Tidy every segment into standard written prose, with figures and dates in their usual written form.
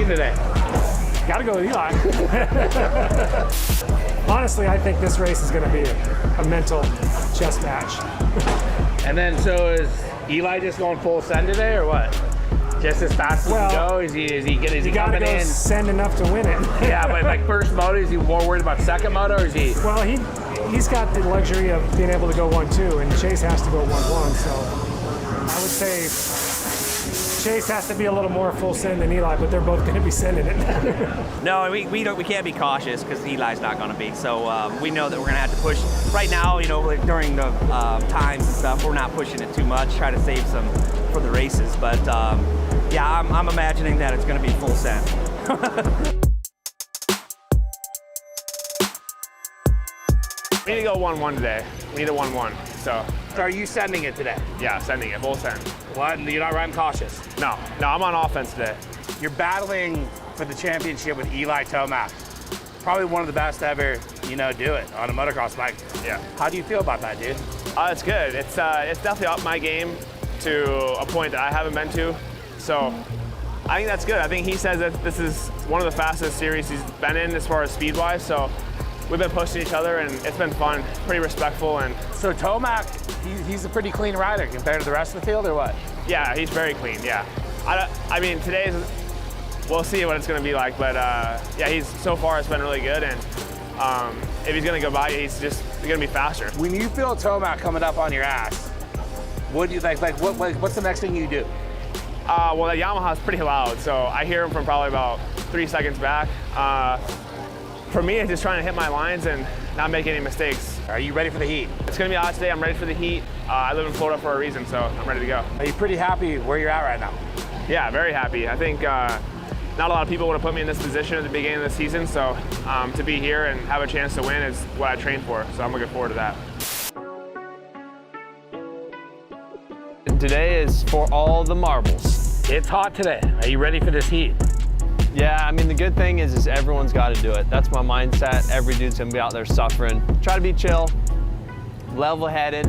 team today? Got to go with Eli. Honestly, I think this race is going to be a mental chess match. And then, so is Eli just going full send today, or what? Just as fast as he go? Is he coming in? Send enough to win it. Yeah, but like first moto, is he more worried about second moto, or is he? Well, he's got the luxury of being able to go 1-2, and Chase has to go 1-1. So I would say Chase has to be a little more full send than Eli, but they're both going to be sending it. No, we can't be cautious because Eli's not going to be. So we know that we're going to have to push. Right now, you know, like during the times and stuff, we're not pushing it too much. Try to save some for the races. But yeah, I'm imagining that it's going to be full send. We need to go 1-1 today. We need a 1-1. So are you sending it today? yeah, sending it, full send. What? You're not riding cautious? No, I'm on offense today. You're battling for the championship with Eli Tomac. Probably one of the best to ever, you know, do it on a motocross bike. Yeah. How do you feel about that, dude? It's good. It's definitely up my game to a point that I haven't been to. So I think that's good. I think he says that this is one of the fastest series he's been in as far as speed-wise. So we've been pushing each other, and it's been fun, pretty respectful. And so Tomac, he's a pretty clean rider compared to the rest of the field, or what? yeah, he's very clean. Yeah. I mean, today's, we'll see what it's going to be like. But yeah, so far it's been really good. And if he's going to go by, he's just going to be faster. When you feel Tomac coming up on your ass, what do you what's the next thing you do? Well, that Yamaha's pretty loud, so I hear him from probably about 3 seconds back. For me, it's just trying to hit my lines and not make any mistakes. Are you ready for the heat? It's gonna be hot today. I'm ready for the heat. I live in Florida for a reason, so I'm ready to go. Are you pretty happy where you're at right now? Yeah, very happy. I think not a lot of people would have put me in this position at the beginning of the season, so to be here and have a chance to win is what I trained for, so I'm looking forward to that. Today is for all the marbles. It's hot today. Are you ready for this heat? Yeah, I mean, the good thing is everyone's got to do it. That's my mindset. Every dude's gonna be out there suffering. Try to be chill, level-headed.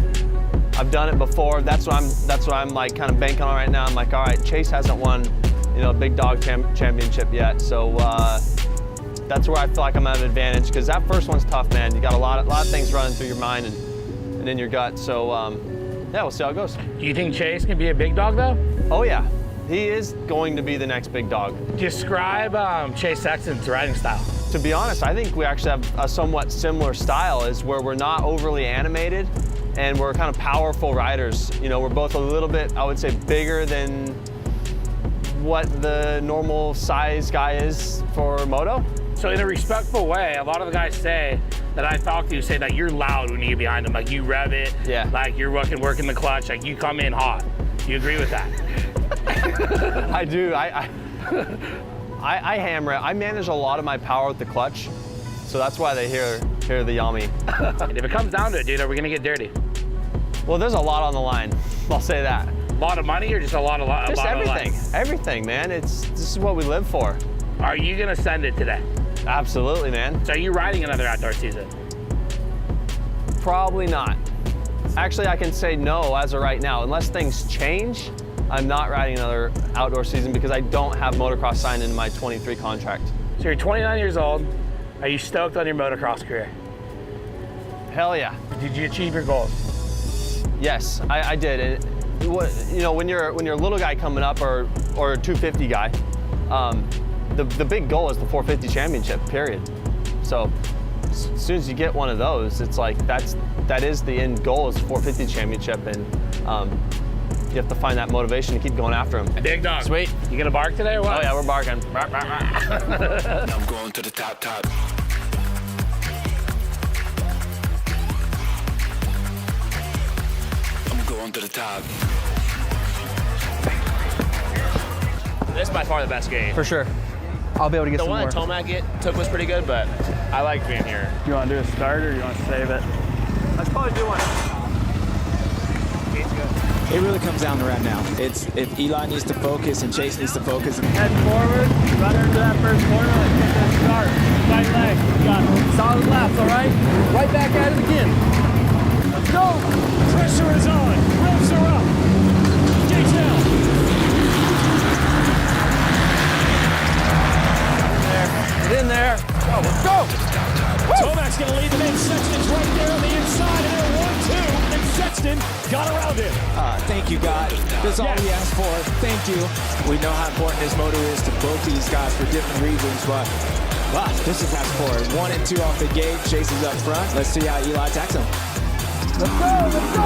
I've done it before. That's what I'm like kind of banking on right now. I'm like, all right, Chase hasn't won, you know, a big dog championship yet, so that's where I feel like I'm at an advantage, because that first one's tough, man. You got a lot of things running through your mind and in your gut. So yeah, we'll see how it goes. Do you think Chase can be a big dog though? Oh yeah, he is going to be the next big dog. Describe Chase Sexton's riding style. To be honest, I think we actually have a somewhat similar style, is where we're not overly animated and we're kind of powerful riders. You know, we're both a little bit, I would say, bigger than what the normal size guy is for moto. So in a respectful way, a lot of the guys say that I talk to say that you're loud when you get behind them, like you rev it, yeah, like you're working the clutch, like you come in hot. Do you agree with that? I do. I hammer it. I manage a lot of my power with the clutch, so that's why they hear the Yami. And if it comes down to it, dude, are we gonna get dirty? Well, there's a lot on the line. I'll say that. A lot of money, or just a lot of Just everything. Of Everything, man. This is what we live for. Are you gonna send it today? Absolutely, man. So are you riding another outdoor season? Probably not. Actually, I can say no as of right now. Unless things change, I'm not riding another outdoor season because I don't have motocross signed into my 23 contract. So you're 29 years old. Are you stoked on your motocross career? Hell yeah. Did you achieve your goals? Yes, I did. And you know, when you're a little guy coming up, or a 250 guy, the big goal is the 450 championship, period. So as soon as you get one of those, it's like that is the end goal, is the 450 championship, and you have to find that motivation to keep going after them. Big dog. Sweet. You gonna bark today or what? Oh yeah, we're barking. I'm going to the top. I'm going to the top. This is by far the best game. For sure. I'll be able to get The some one more. that Tomac took was pretty good, but I like being here. You want to do a start, or you want to save it? Let's probably do one. It really comes down to right now. It's if Eli needs to focus and Chase needs to focus. Head forward, run into that first corner, and get that start. Right leg, we got solid laps, all right? Right back at it again. Let's go. Pressure is on, revs are up. Detail. in there. Oh, let's go. Tomac's going to lead the main. Sexton's right there on the inside, and they're 1-2, and Sexton got around it. Thank you, God. That's all we asked for. Thank you. We know how important this moto is to both these guys for different reasons, but wow, this is fast forward. 1 and 2 off the gate. Chase is up front. Let's see how Eli attacks him. Let's go, let's go.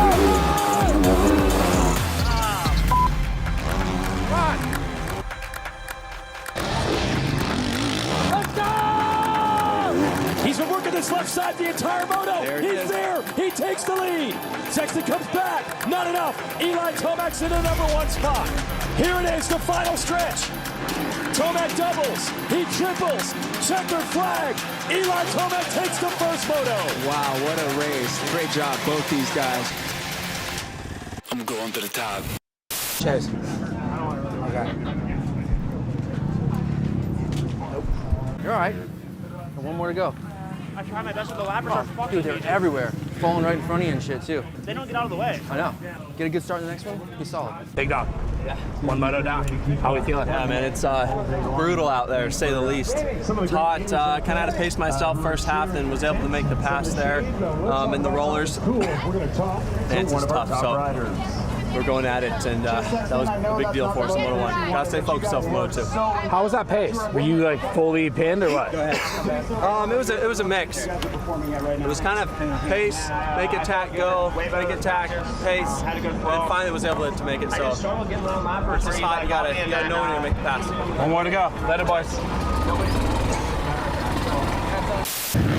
Let's go! He's been working this left side the entire moto. He's there. He takes the lead. Sexton comes back. Not enough. Eli Tomac's in the #1 spot. Here it is, the final stretch. Tomac doubles. He triples. Checker flag. Eli Tomac takes the first moto. Wow, what a race. Great job, both these guys. I'm going to the top. Chase. Okay. Nope. You're all right. One more to go. I try my best with the lappers. Dude, they're everywhere. Falling right in front of you and shit, too. They don't get out of the way. I know. Get a good start in the next one. Be solid. Big dog. Yeah. 1 moto down. How we feeling? Yeah, man, it's brutal out there, to say the least. Taught, kind of had to pace myself first half, and was able to make the pass there in the rollers. It's just tough, so we're going at it, and that was a big deal for us in Moto 1. Gotta stay focused on Moto 2. How was that pace? Were you like fully pinned or what? It was a mix. It was kind of pace, make attack, go, make attack, pace, and finally was able to make it. So it's just hot. You gotta know when to make the pass. 1 more to go. Let it, boys.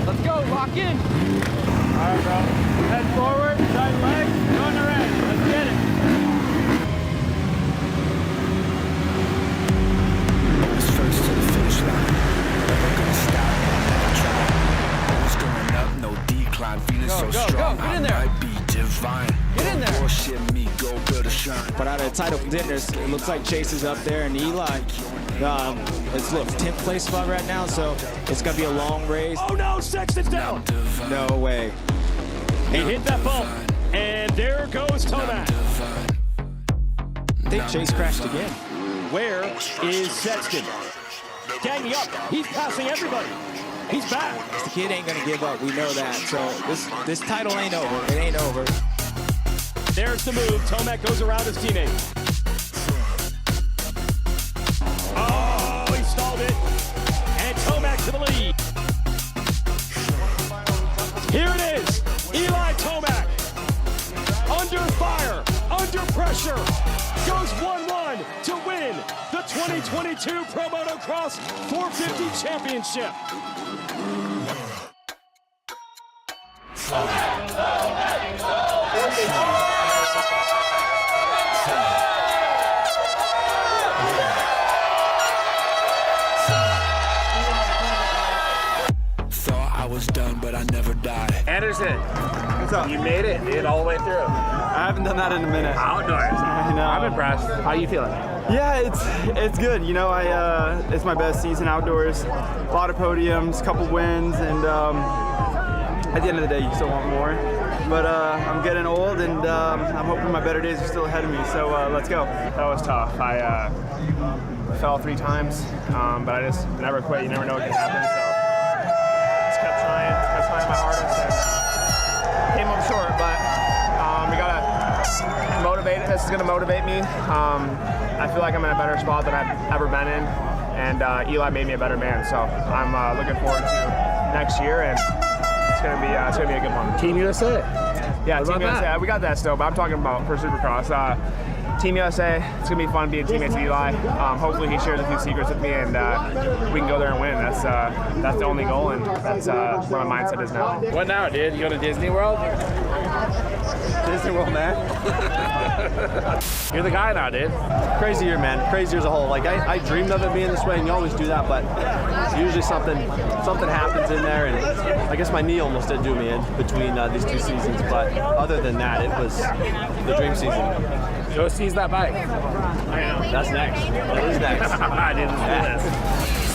Let's go. Lock in. All right, bro. Head forward, side leg, go on the right. Let's get it. First to the finish line. Never gonna stop. Always going up, no decline. Feeling so strong. Get in there. I might be divine. Get in there. Bullshit me, go build a shrine. But out of the title contenders, it looks like Chase is up there, and Eli, it's 10th place spot right now, so it's gonna be a long race. Oh no, Sexton's down. No way. He hit that bump, and there goes Tomac. I think Chase crashed again. Where is Sexton? Ganging up. He's passing everybody. He's back. The kid ain't gonna give up. We know that. So this title ain't over. It ain't over. There's the move. Tomac goes around his teammate. Oh, he stalled it. And Tomac to the lead. Here it is. Eli Tomac. Under fire. Under pressure. Goes 1-1 to win the 2022 Pro Motocross 450 Championship. Thought I was done, but I never died. Anderson, What's up? you made it, dude, all the way through. I haven't done that in a minute. Outdoors. I know. I'm impressed. How you feeling? Yeah, it's good. You know, it's my best season outdoors. A lot of podiums, couple wins, and at the end of the day, you still want more. But I'm getting old, and I'm hoping my better days are still ahead of me. So let's go. That was tough. I fell 3 times, but I just never quit. You never know what can happen, so just kept trying my hardest, and came up short. But we gotta motivate. This is gonna motivate me. I feel like I'm in a better spot than I've ever been in, and Eli made me a better man. So I'm looking forward to next year, and it's gonna be a good one. Team USA. Yeah, What Team about USA. that? We got that still, but I'm talking about for Supercross. Team USA, it's gonna be fun being teammates with Eli. Hopefully he shares a few secrets with me, and we can go there and win. That's the only goal, and that's where my mindset is now. What now, dude? You go to Disney World? Disney World, man. You're the guy now, dude. Crazy year, man. Crazy year as a whole. Like I dreamed of it being this way, and you always do that, but usually something happens in there, and I guess my knee almost did do me in between these 2 seasons. But other than that, it was the dream season. Go seize that bike. That's next. That is next. I didn't do this.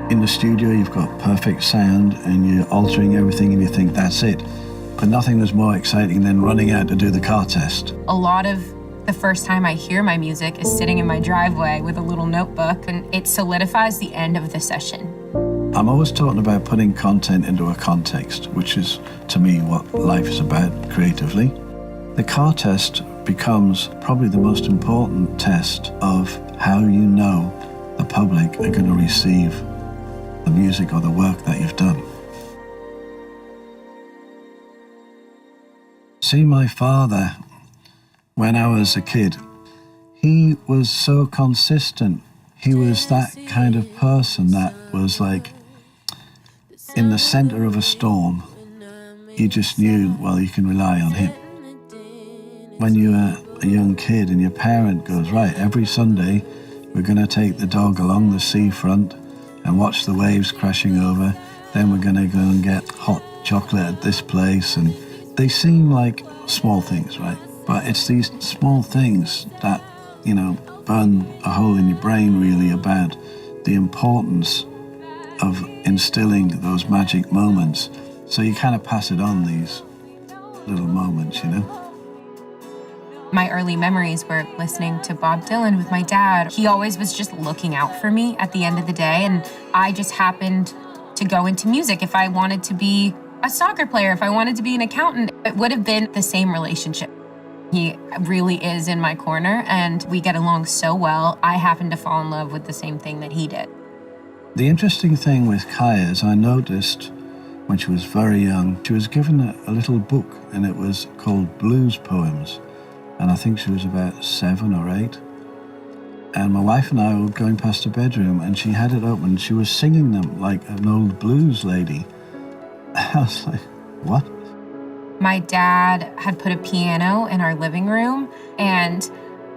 In the studio, you've got perfect sound and you're altering everything and you think that's it. But nothing was more exciting than running out to do the car test. A lot of the first time I hear my music is sitting in my driveway with a little notebook, and it solidifies the end of the session. I'm always talking about putting content into a context, which is, to me, what life is about creatively. The car test becomes probably the most important test of how you know the public are going to receive the music or the work that you've done. See, my father, when I was a kid, he was so consistent. He was that kind of person that was like, in the center of a storm, you just knew, well, you can rely on him. When you were a young kid and your parent goes, right, every Sunday, we're going to take the dog along the seafront and watch the waves crashing over. Then we're going to go and get hot chocolate at this place. And they seem like small things, right? But it's these small things that, you know, burn a hole in your brain really about the importance of instilling those magic moments. So you kind of pass it on, these little moments, you know? My early memories were listening to Bob Dylan with my dad. He always was just looking out for me at the end of the day, and I just happened to go into music. If I wanted to be a soccer player, if I wanted to be an accountant, it would have been the same relationship. He really is in my corner, and we get along so well. I happened to fall in love with the same thing that he did. The interesting thing with Kaya is I noticed when she was very young, she was given a little book, and it was called Blues Poems. And I think she was about 7 or 8. And my wife and I were going past her bedroom and she had it open. She was singing them like an old blues lady. I was like, what? My dad had put a piano in our living room, and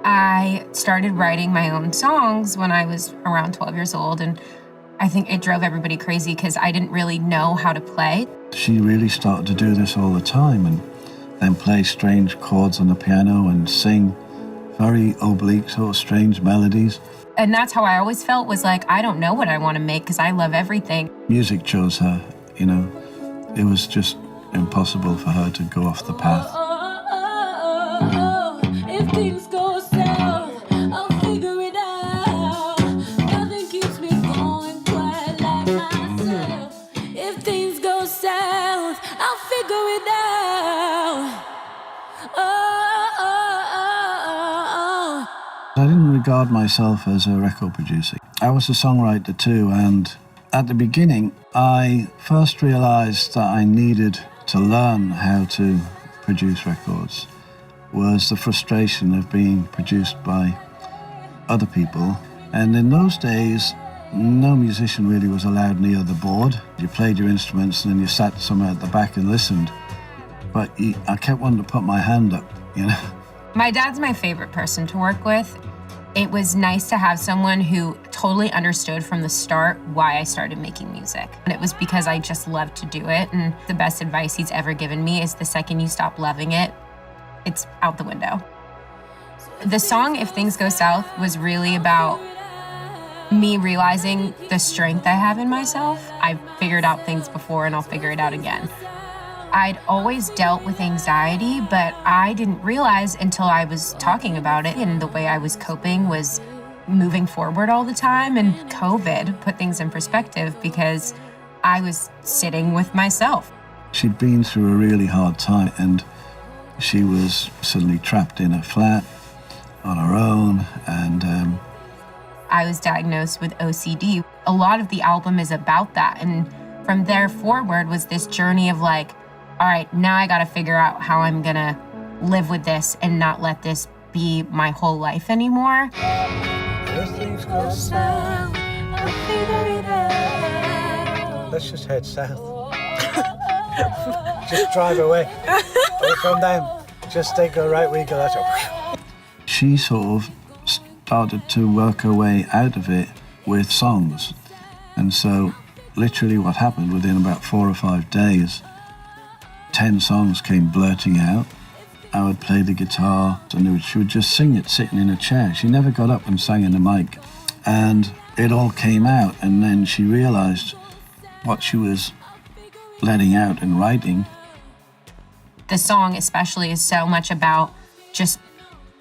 I started writing my own songs when I was around 12 years old. And I think it drove everybody crazy because I didn't really know how to play. She really started to do this all the time and then play strange chords on the piano and sing very oblique, sort of strange melodies. And that's how I always felt, was like, I don't know what I want to make because I love everything. Music chose her, you know. It was just impossible for her to go off the path. If things go south, I'll figure it out. Nothing keeps me going quite like myself. If things go south, I'll figure it out. I didn't regard myself as a record producer. I was a songwriter too, and at the beginning, I first realized that I needed to learn how to produce records was the frustration of being produced by other people. And in those days, no musician really was allowed near the board. You played your instruments and then you sat somewhere at the back and listened. But I kept wanting to put my hand up, you know. My dad's my favorite person to work with. It was nice to have someone who totally understood from the start why I started making music. And it was because I just loved to do it. And the best advice he's ever given me is the second you stop loving it, it's out the window. The song, If Things Go South, was really about me realizing the strength I have in myself. I've figured out things before and I'll figure it out again. I'd always dealt with anxiety, but I didn't realize until I was talking about it, and the way I was coping was moving forward all the time. And COVID put things in perspective because I was sitting with myself. She'd been through a really hard time and she was suddenly trapped in a flat on her own, and I was diagnosed with OCD. A lot of the album is about that, and from there forward was this journey of like, all right, now I gotta figure out how I'm gonna live with this and not let this be my whole life anymore. If things go south, I'll figure it out. Let's just head south. Just drive away from them. Just they go right, we go that way. She sort of started to work her way out of it with songs. And so literally what happened, within about 4 or 5 days, 10 songs came blurting out. I would play the guitar and she would just sing it sitting in a chair. She never got up and sang in a mic. And it all came out, and then she realized what she was letting out and writing. The song especially is so much about just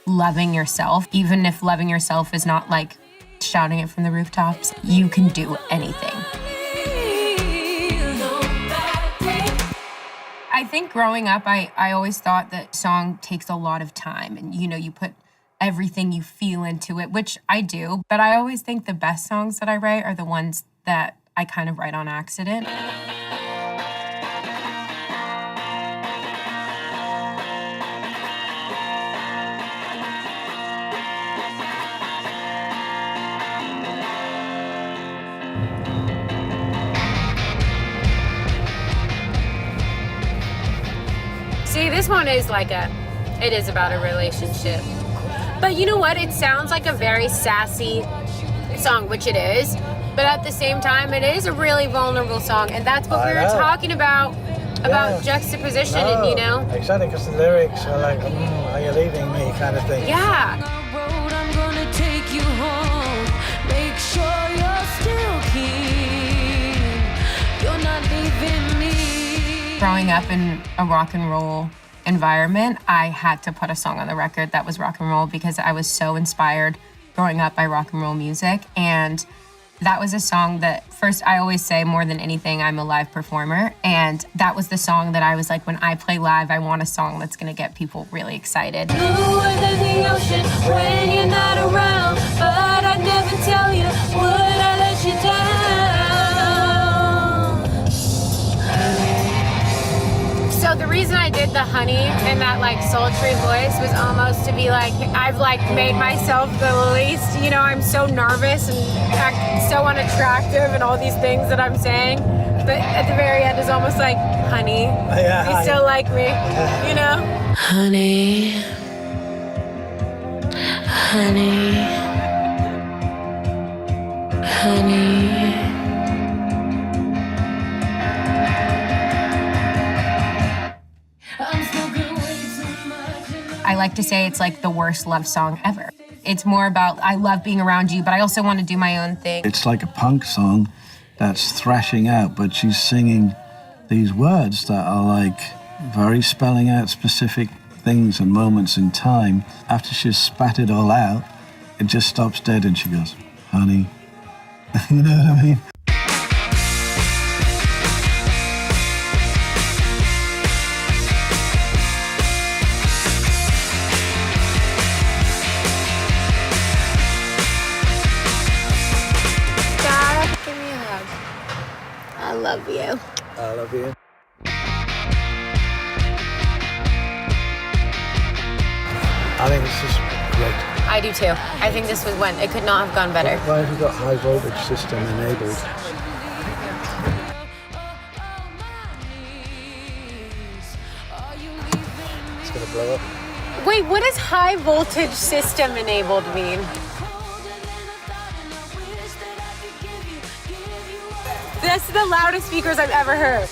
loving yourself. Even if loving yourself is not like shouting it from the rooftops, you can do anything. I think growing up, I always thought that song takes a lot of time, and you put everything you feel into it, which I do, but I always think the best songs that I write are the ones that I kind of write on accident. See, this one is it is about a relationship. But you know what? It sounds like a very sassy song, which it is. But at the same time, it is a really vulnerable song. And that's what we were talking about juxtaposition and, Exactly, because the lyrics are like, are you leaving me kind of thing. Yeah. I'm gonna take you home. Make sure you're still keen. You're not leaving me. Growing up in a rock and roll environment, I had to put a song on the record that was rock and roll because I was so inspired growing up by rock and roll music. And that was a song that, first, I always say more than anything, I'm a live performer. And that was the song that I was like, when I play live, I want a song that's gonna get people really excited. Bluer than the ocean when you're not around. But I'd never tell you, would I let you down? So the reason I did the honey in that sultry voice was almost to be like, I've made myself the least, I'm so nervous and act so unattractive and all these things that I'm saying. But at the very end is almost like, honey, you still like me, Honey, honey, honey. I like to say it's like the worst love song ever. It's more about, I love being around you, but I also want to do my own thing. It's like a punk song that's thrashing out, but she's singing these words that are very spelling out specific things and moments in time. After she's spat it all out, it just stops dead and she goes, honey. You know what I mean? I love you. I love you. I think this is great. I do too. I think this was when it could not have gone better. Why have you got high voltage system enabled? It's gonna blow up. Wait, what does high voltage system enabled mean? That's the loudest speakers I've ever heard.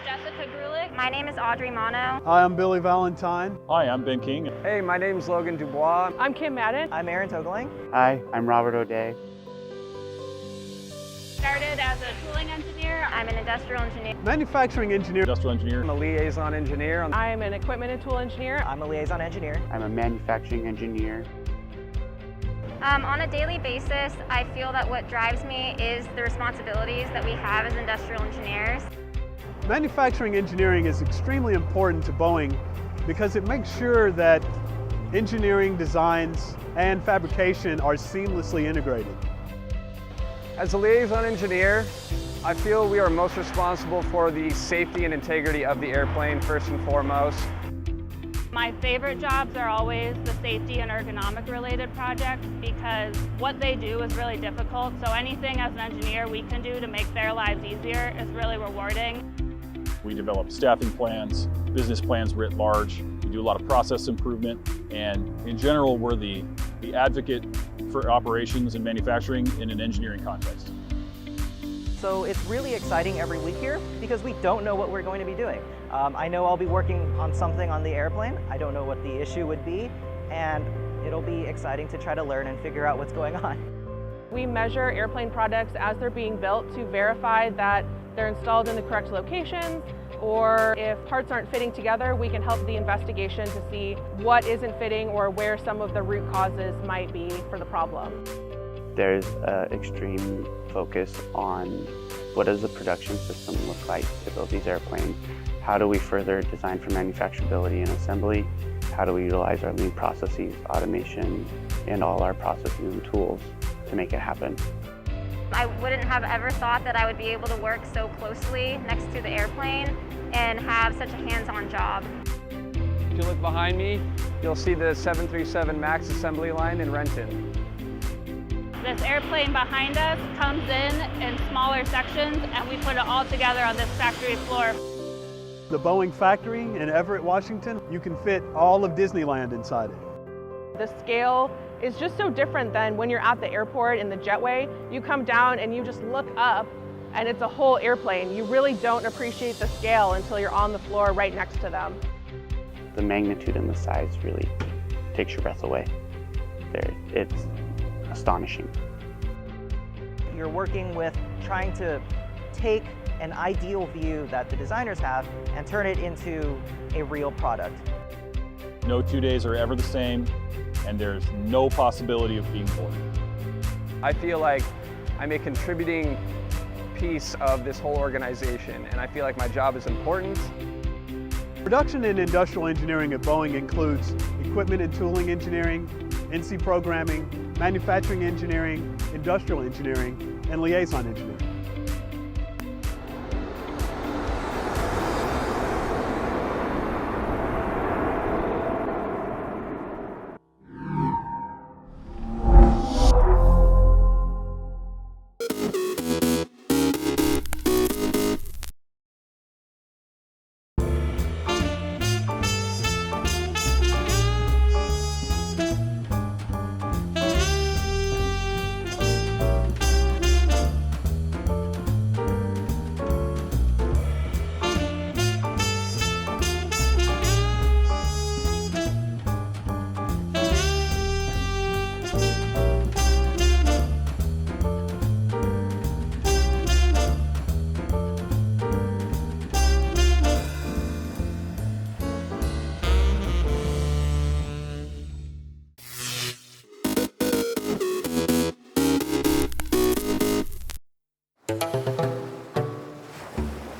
Jessica Grulich. My name is Audrey Mono. Hi, I'm Billy Valentine. Hi, I'm Ben King. Hey, my name's Logan Dubois. I'm Kim Madden. I'm Aaron Togeling. Hi, I'm Robert O'Day. Started as a tooling engineer. I'm an industrial engineer. Manufacturing engineer. Industrial engineer. I'm a liaison engineer. I'm an equipment and tool engineer. I'm a liaison engineer. I'm a manufacturing engineer. On a daily basis, I feel that what drives me is the responsibilities that we have as industrial engineers. Manufacturing engineering is extremely important to Boeing because it makes sure that engineering designs and fabrication are seamlessly integrated. As a liaison engineer, I feel we are most responsible for the safety and integrity of the airplane first and foremost. My favorite jobs are always the safety and ergonomic related projects because what they do is really difficult. So anything as an engineer we can do to make their lives easier is really rewarding. We develop staffing plans, business plans writ large. We do a lot of process improvement, and in general, we're the advocate for operations and manufacturing in an engineering context. So it's really exciting every week here because we don't know what we're going to be doing. I know I'll be working on something on the airplane. I don't know what the issue would be, and it'll be exciting to try to learn and figure out what's going on. We measure airplane products as they're being built to verify that they're installed in the correct locations, or if parts aren't fitting together, we can help the investigation to see what isn't fitting or where some of the root causes might be for the problem. There's an extreme focus on what does the production system look like to build these airplanes? How do we further design for manufacturability and assembly? How do we utilize our lean processes, automation, and all our processes and tools to make it happen? I wouldn't have ever thought that I would be able to work so closely next to the airplane and have such a hands-on job. If you look behind me, you'll see the 737 MAX assembly line in Renton. This airplane behind us comes in smaller sections and we put it all together on this factory floor. The Boeing factory in Everett, Washington, you can fit all of Disneyland inside it. The scale is just so different than when you're at the airport in the jetway. You come down and you just look up and it's a whole airplane. You really don't appreciate the scale until you're on the floor right next to them. The magnitude and the size really takes your breath away. It's astonishing. You're working with trying to take an ideal view that the designers have and turn it into a real product. No 2 days are ever the same, and there's no possibility of being bored. I feel like I'm a contributing piece of this whole organization, and I feel like my job is important. Production and industrial engineering at Boeing includes equipment and tooling engineering, NC programming, manufacturing engineering, industrial engineering, and liaison engineering.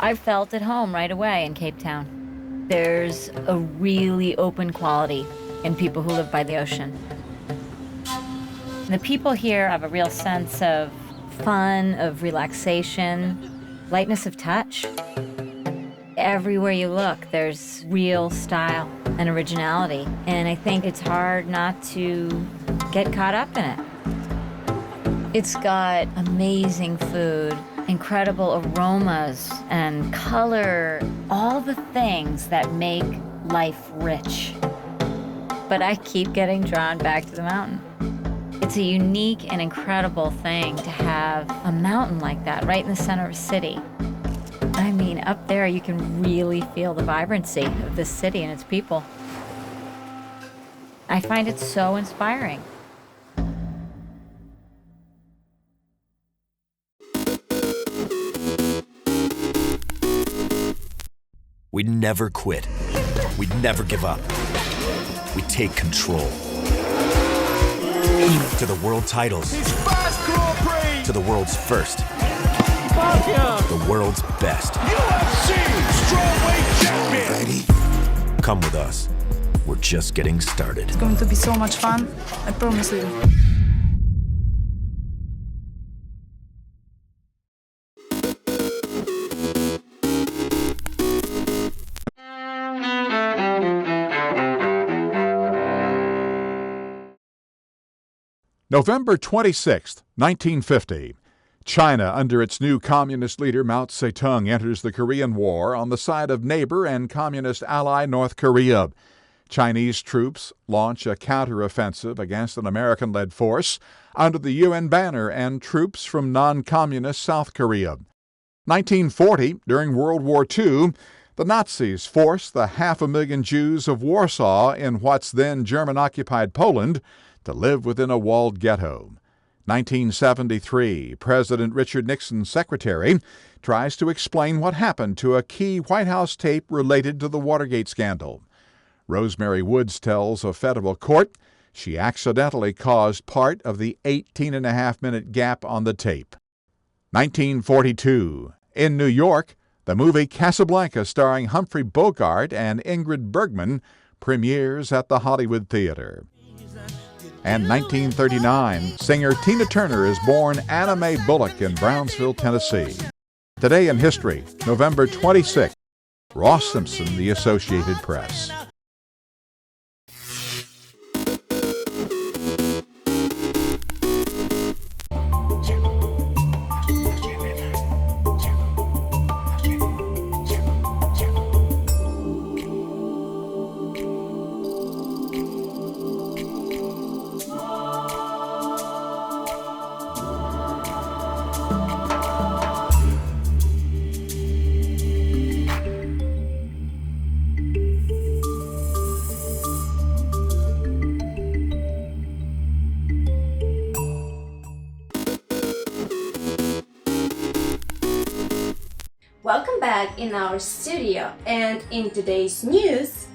I felt at home right away in Cape Town. There's a really open quality in people who live by the ocean. The people here have a real sense of fun, of relaxation, lightness of touch. Everywhere you look, there's real style and originality, and I think it's hard not to get caught up in it. It's got amazing food, incredible aromas and color, all the things that make life rich. But I keep getting drawn back to the mountain. It's a unique and incredible thing to have a mountain like that right in the center of a city. I mean, Up there, you can really feel the vibrancy of this city and its people. I find it so inspiring. We'd never quit. We'd never give up. We'd take control. To the world titles. To the world's first. The world's best. UFC Strawweight Champion. Ready? Come with us. We're just getting started. It's going to be so much fun, I promise you. November 26, 1950. China, under its new communist leader Mao Zedong, enters the Korean War on the side of neighbor and communist ally North Korea. Chinese troops launch a counteroffensive against an American-led force under the UN banner and troops from non-communist South Korea. 1940, during World War II, the Nazis forced the 500,000 Jews of Warsaw in what's then German-occupied Poland to live within a walled ghetto. 1973, President Richard Nixon's secretary tries to explain what happened to a key White House tape related to the Watergate scandal. Rosemary Woods tells a federal court she accidentally caused part of the 18.5-minute gap on the tape. 1942, in New York, the movie Casablanca starring Humphrey Bogart and Ingrid Bergman premieres at the Hollywood Theater. And 1939, singer Tina Turner is born Anna Mae Bullock in Brownsville, Tennessee. Today in history, November 26, Ross Simpson, The Associated Press. Welcome back in our studio, and in today's news,